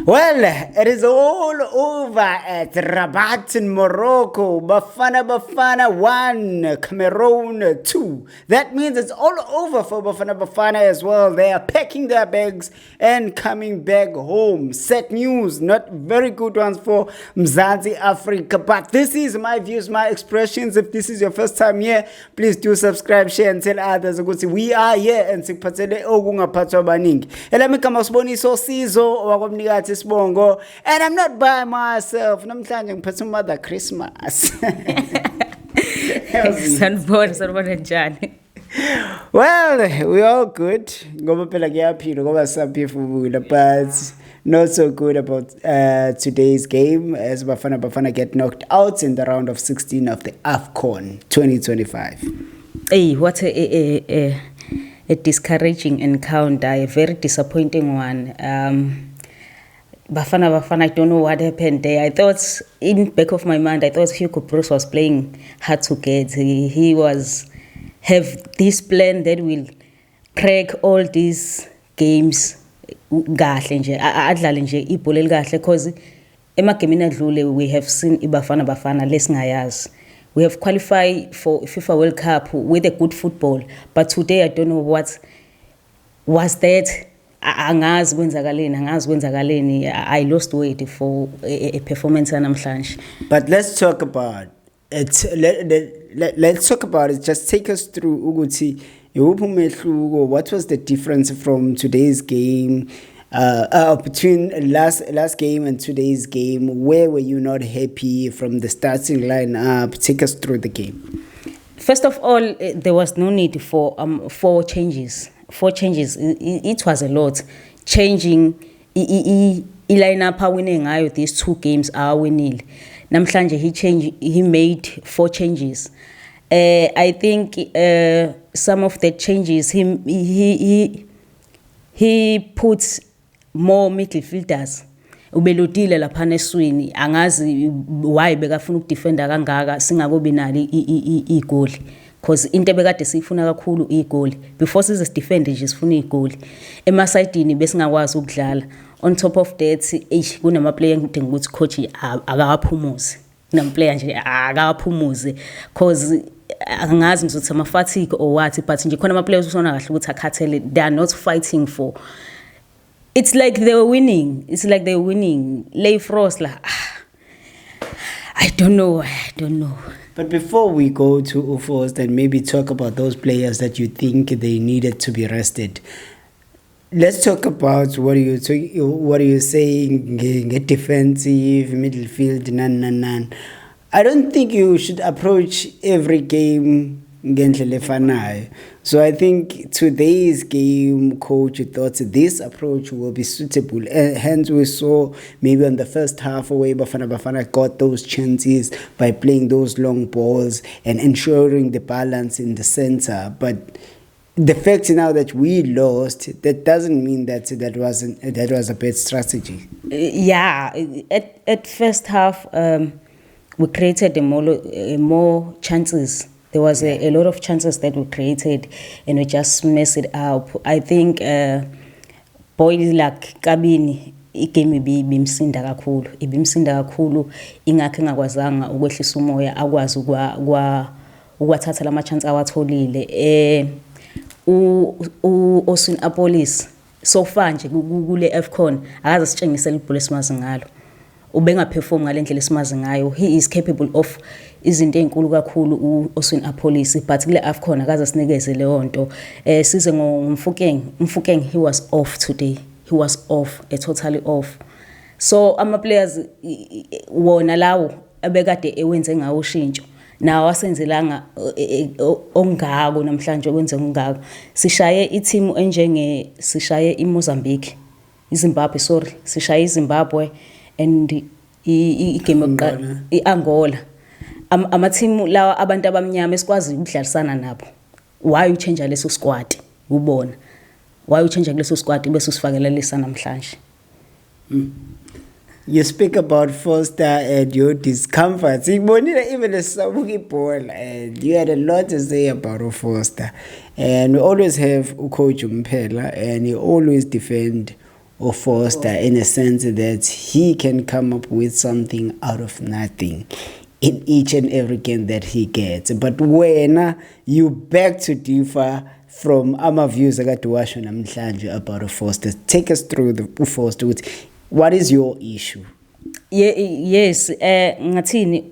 Well, it is all over at Rabat in Morocco. Bafana 1, Cameroon 2. That means it's all over for Bafana as well. They are packing their bags and coming back home. Sad news, not very good ones for Mzansi Africa. But this is my views, my expressions. If this is your first time here, please do subscribe, share and tell others. We are here and sikuphathele okungaphathwa abaningi. Elami kama usiboniso sizo wakwamnikazi Sibongo, and I'm not by myself. Namhlanje ngiphethe Mother Christmas. Sanibona njani? Well, we all good. Ngoba phela kuyaphila ngoba saphefumula, but not so good about today's game as Bafana get knocked out in the round of 16 of the AFCON 2025. Hey, what a discouraging encounter, a very disappointing one. Bafana, I don't know what happened there. I thought, in back of my mind, I thought Hugo Broos was playing hard to get. He was have this plan that will crack all these games kahle nje adlale nje ibhola elikahle because emagemini adlule we have seen iBafana lesingayazi. We have qualified for FIFA World Cup with a good football, but today I don't know what was that. Angazi kwenzakaleni. I lost weight for a performance namhlanje. But let's talk about it. Let's talk about it. Just take us through ukuthi what was the difference from today's game, between last game and today's game? Where were you not happy from the starting lineup? Take us through the game. First of all, there was no need for four changes. It was a lot. Changing lineup winning ngayo these two games are winning. Namhlanje he made four changes. I think some of the changes he puts more midfielders. Ubelodile lapha neswini angazi why bekafuna ukudefenda kangaka singakobi nali igoli because into ebekade sifuna kakhulu igoli before size defend nje sifuna igoli emasidini besingakwazi ukudlala. On top of that kunama player ngidinga ukuthi coach akaphumuze nam player nje akaphumuze because angazi ngizothi ama fatigue or what, but nje khona ama players usona kahle ukuthi akhathele, they are not fighting for. It's like they were winning. Leigh Frost I don't know. But before we go to Ufost and maybe talk about those players that you think they needed to be rested, let's talk about what are you saying? Get defensive, midfield, none. I don't think you should approach every game ngendlela efanayo. So I think today's game, coach thought this approach will be suitable. Hence we saw maybe on the first half away Bafana got those chances by playing those long balls and ensuring the balance in the center. But the fact now that we lost, that doesn't mean that was a bad strategy. Yeah, at first half we created more chances. There was a lot of chances that we created and we just messed it up. I think boys like Kabini igame ibimsinda kakhulu ingakho engakwazanga ukwehlisa umoya akwazi ukwathatha lama chance awatholile. Oswin Apolis so far nje kule AFCON akaze sitshengisela ibhola esimazi ngalo. Ubenga perform ngalendlela esimazi ngayo. He is capable of izinto ezinkulu kakhulu Oswin Apolis, but kule AFCON akaze sinikeze leyo nto. Size ngomfukeng he was off today. He was off, totally off. So ama players wona lawo abekade ewenze ngawo ushintsho nawo asenzelanga ongako namhlanje okwenze ngako. Sishaye i-team sishaye iMozambique, iZimbabwe sishaye iZimbabwe and igame iAngola. Ama-team lawa abantu abamnyama esikwazi ukudlalisana nabo. Why uchange leso squad? Ubona. Why uchange leso squad bese usifakela lesa namhlanje? You speak about Foster and your discomfort. Even a Sabuki ball, and you had a lot to say about Foster. And we always have Coach Mpela, and he always defend Foster in a sense that he can come up with something out of nothing in each and every game that he gets. But when you beg to differ from our views akade namhlanje about Foster, take us through the Foster. What is your issue? Yes, ngathini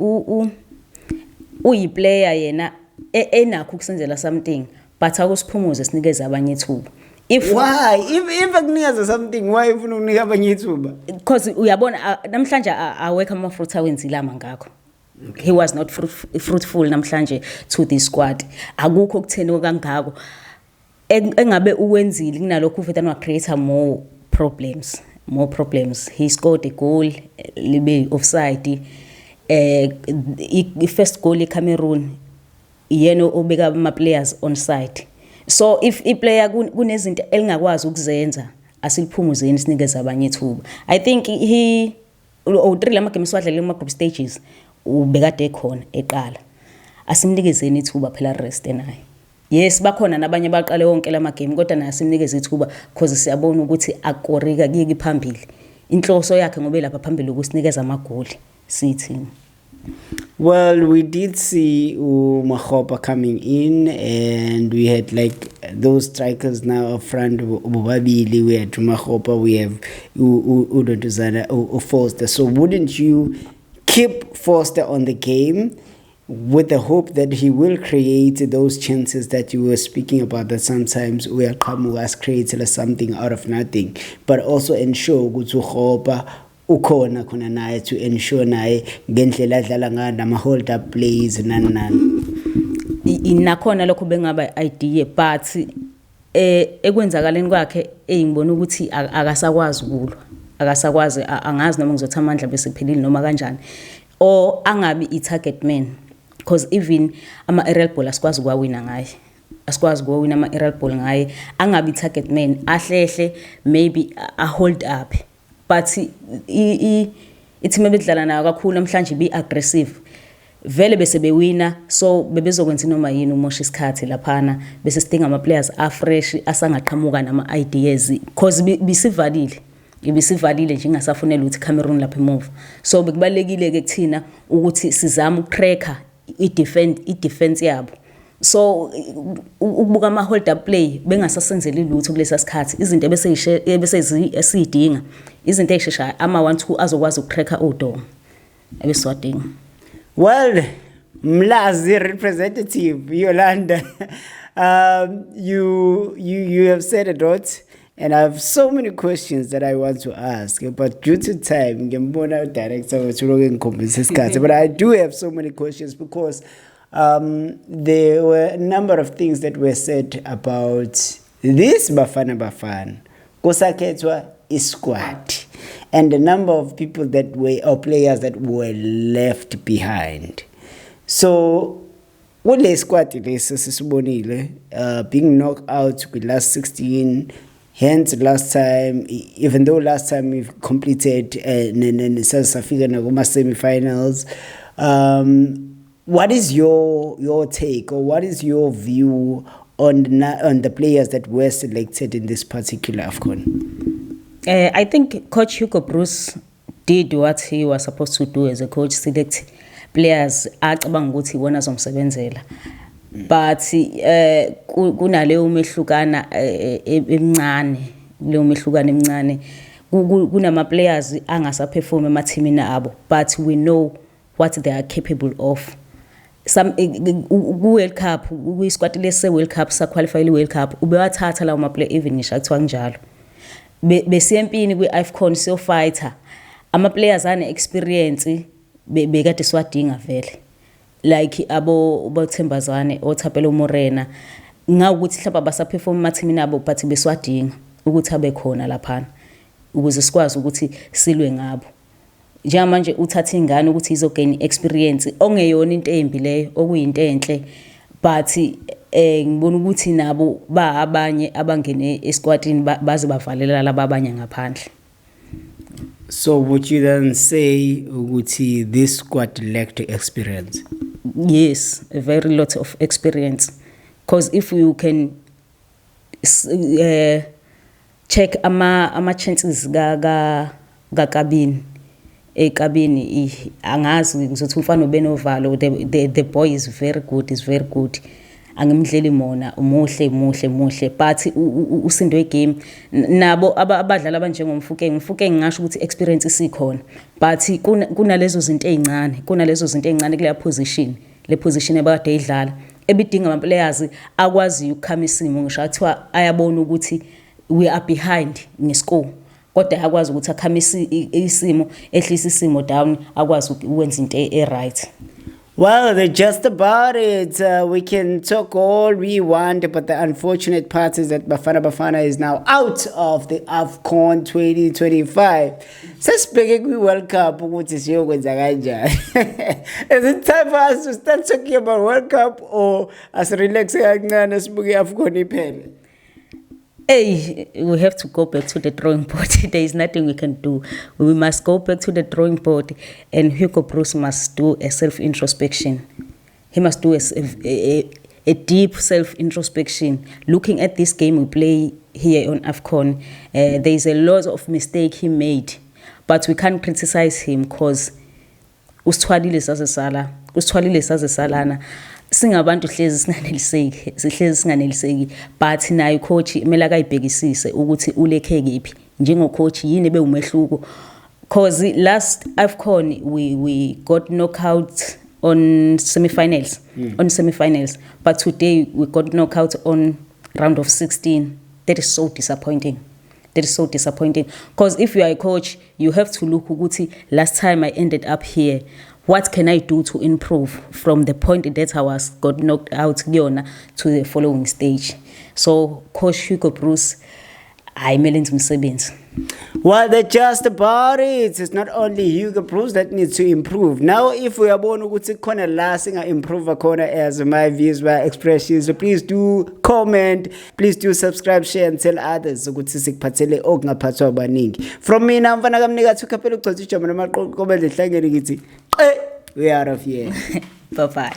uyiplayer yena enakho ukusenzela something but akusiphumuze sinikeze abanye ithuba. Why? If akunikeza something, why ufuna ukunika abanye ithuba? Because uyabona namhlanje awekho amafruit awenzile amangakho. He was not fruitful namhlanje to this squad. Akukho okutheni kangako. Engabe uwenzile kunalokho ufetana wa create more problems. He scored a goal, libe offside. First goal eCameroon, yena obeka ama players on side. So if iplayer kunezinto elingakwazi ukuzenza, asiliphumuzeni sinikeze abanye ithuba. I think he udrilla ama games wadlala kuma group stages ubekade ekhona eqala. Asimnikezeni ithuba phela rest enayo. Yes, bakhona nabanye baqale wonke lama game kodwa naye simnikeze ithuba because siyabona ukuthi akorika kuyeke phambili. Inhloso yakhe ngobe lapha phambili ukusinikeza amagoli sithi. Well, we did see Makgopa coming in, and we had like those strikers now up front. Bobabili, we had Makgopa, we have Udonduzana, Foster. So wouldn't you keep Foster on the game with the hope that he will create those chances that you were speaking about, that sometimes we are has created something out of nothing, but also ensure Makgopa ukhona khona naye to ensure naye ngendlela adlala ngayo nama hold up plays nani inakhona lokho bengaba idea but ekwenzakaleni kwakhe engibona ukuthi akasakwazi ukulwa, akasakwazi, angazi noma ngizothi amandla bese kuphelile noma kanjani, or angabi i-target man, because even ama aerial ball asikwazi ukuwina ngaye, asikwazi ukuwina ama aerial ball ngaye, angabi i-target man, ahlehle maybe a hold up. But ithi mebedlala nayo kakhulu namhlanje be aggressive vele bese bewina, so bebezokwenza noma yini umosha isikhathi laphana bese sidinga ama players afresh asangaqhamuka nama ideas because bisivalile nje ngingasafunela ukuthi Cameroon lapha emuva. So bekubalekile ke kuthina ukuthi sizame ukucracker i-defense yabo. So ukubuka ama hold up play bengasasenzeli lutho kulesa sikhathi, izinto besizidinga izinto ezisheshayo ama 1-2 azokwazi ukucracker uDonga ebeswadinga. Well, Mlazi representative Yolanda, you have said a lot, and I have so many questions that I want to ask, but due to time, but I do have so many questions because there were a number of things that were said about this Bafana Kosaketwa is squad, and the number of people that were, or players that were left behind. So what the squad is being knocked out with last 16. Hence, last time, even though last time we've completed semi-finals, what is your take, or what is your view on the players that were selected in this particular AFCON? I think Coach Hugo Broos did what he was supposed to do as a coach, select players acabanga ukuthi wona azomsebenzela. But kunaleyo umehlukana emncane, leyo umehlukana emncane, kunama players angasaperform emathimini abo, but we know what they are capable of. Some World Cup, we squad lese World Cup sa qualify World Cup ubewathatha lawo ma play even ngisho kuthiwa njalo besempini kwi AFCON so fighter ama players ane experience bekade swadinga vele, like abo Thembazane oThapelo Morena, ngawukuthi mhlawumbe basaperform emathimini abo but beswadinga ukuthi abe khona lapha ukuze sikwazi ukuthi silwe ngabo. Njengamanje uthatha ingane ukuthi izogain experience ongeyona into embi leyo, okuyinto enhle, but ngibona ukuthi nabo ba abanye abangene esquadini baze bavalela laba abanye ngaphandle. So would you then say ukuthi this squad lacked experience? Yes, a very lot of experience, because if you can check ama chances ga Kabini ekabini angazi ngizothi umfana ubenovalo the boy is very good angimdleli mona umuhle but usindo game nabo abadlala abanje ngasho ukuthi experience isikhona but kunalezo zinto ezincane kule position le position ebade idlala ebidinga ama players akwazi ukukhama isimo ngisho athiwa ayabona ukuthi we are behind ngescore kodwa akwazi ukuthi akhame isimo ehlisa isimo down akwazi ukwenza into right. Well, they're just about it. We can talk all we want, but the unfortunate part is that Bafana is now out of the AFCON 2025. Sesibheke kwi-World Cup ukuthi siyokwenza kanjani. Is it time for us to start talking about World Cup or asirelaxe kancane sibuke i-AFCON iphele? Hey, we have to go back to the drawing board. There is nothing we can do. We must go back to the drawing board, and Hugo Broos must do a self-introspection. He must do a deep self-introspection. Looking at this game we play here on AFCON, there is a lot of mistake he made, but we can't criticize him because usithwalile sazesalana. Singabantu hlezi singaneliseki but nayo coach kumele akayibhekisise ukuthi ulekhe kephi njengo coach yini bewumehluko because last AFCON we got knockout on semi-finals but today we got knockout on round of 16. That is so disappointing because if you are a coach you have to look ukuthi last time I ended up here, what can I do to improve from the point that I was got knocked out to the following stage? So, Coach Hugo Broos, I made msebenzi. Well, they're just about it. It's not only Hugo Broos that needs to improve. Now, if we are born ukuthi khona la singa improve khona as my views, my expressions, so please do comment, please do subscribe, share and tell others ukuthi sikuphathele okungaphathwa abaningi. From mina mfana kamnika thukaphela ugcotha ijama namaqoqo bendle hlangene ngithi we are out of here. Bye bye.